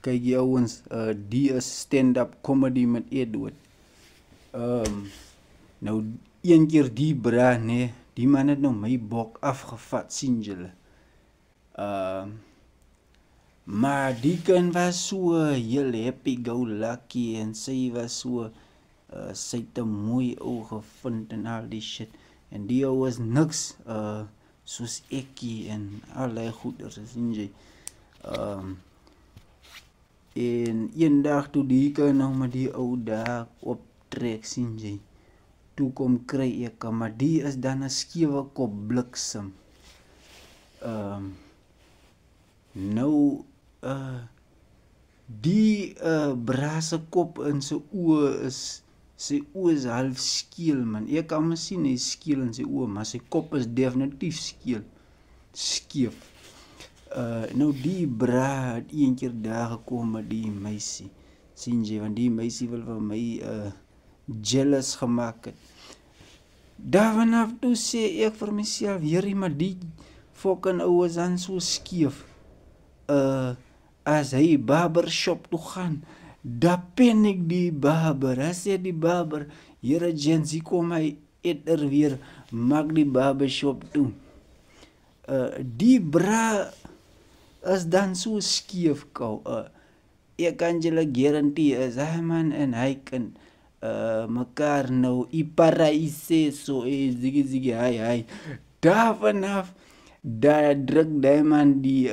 kyk jy ouens, die is stand-up comedy met Edward. Nou een keer die bra, nee, die man het nou my bok afgevat, sien julle. Maar die kind was so heel happy go lucky en sy was so, sy het 'n mooi ou gevind en al die shit. En die ou was niks, soos ekkie en allerlei goeders, sien jy. En eendag toe die kind nou met die ou daar optrek, sien jy. Toe kom kry ek, maar die is dan 'n skewe kop bliksem. Nou, die brase kop in sy oë is half skeel, man. Ek kan maar sien hy skeel in sy oë, maar sy kop is definitief skeef. Nou die bra het een keer daar gekom met die meisie, sien jy, want die meisie wil vir my jealous gemaak het. Daarvanaf toe sê ek vir myself, hierdie maar die fucking ou is dan so skeef. As hy barbershop toe gaan, dan pen ek die barber. Hy sê die barber, here Jensie, kom hy etter weer, maak die barbershop toe. Die bra is dan so skeef kou. Ek kan julle garantie is hy man en hy kan mekaar nou iparaise so ziggy hy. Daarvanaf, daar druk die man die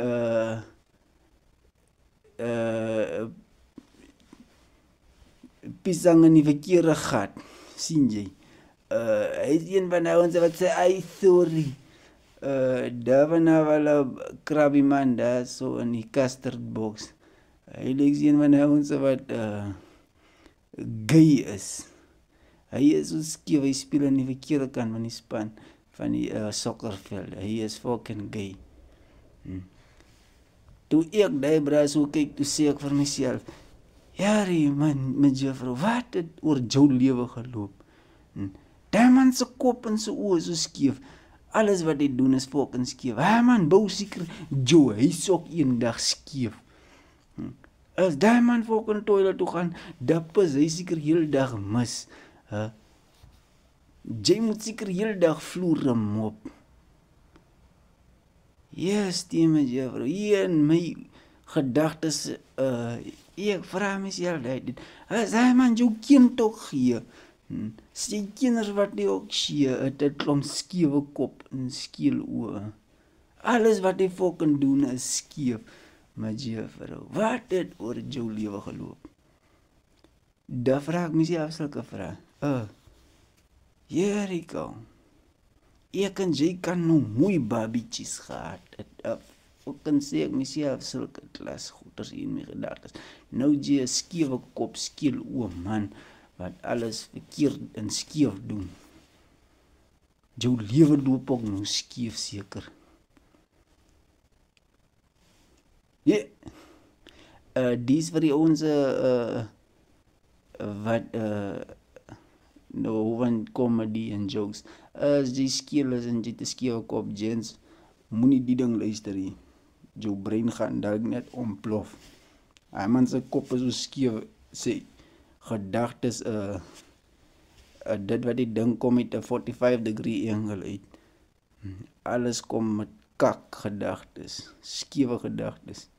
pisang in die verkeerde gat, sien jy. Hy is een van ons wat sê, ay sorry. Daarvanaf hulle krab die man daar so in die custard box. Hy lyk een van ons wat gay is. Hy is so skeef, hy speel in die verkeerde kant van die span, van die sokkerveld. Hy is fucking gay. Toe ek die bra so kyk, toe sê ek vir myself, jare man, met juffrou, wat het oor jou lewe geloop? Die man se kop en sy oë so skeef. Alles wat hy doen is fucking skeef. Man, bou seker Joe, hy is ook eendag skeef. As die man fucking toilet toe gaan, dat is hy seker heel dag mis. Jy moet seker heel dag vloer mop. Yes, die met juffrou, hier in my gedagtes, ek vraag myself dit. As hy man jou kind ook gee, sy kinders wat die ook gee, het 'n klomp skewe kop en skeel oë. Alles wat hy fucking doen is skeef, met juffrou. Wat het oor jou lewe geloop? Daar vraag ek myself sulke vraag. Here you go. Ek en jy kan nou mooi babietjies gehad het. Fucking sê ek myself sulke klas goeders in my gedagtes. Nou jy 'n skewe kop, skeel oë man, wat alles verkeerd en skeef doen. Jou lewe loop ook nou skeef seker. Ja. Dis vir die ons wat nou van comedy en jokes. As jy skeel is en jy te skewe kop, gents, moenie die ding luister nie. Jou brein gaan dalk net ontplof. Hy man se kop is so skeef, sê gedagtes, dit wat die ding kom met 'n 45-degree angle uit. Alles kom met kak gedagtes, skewe gedagtes.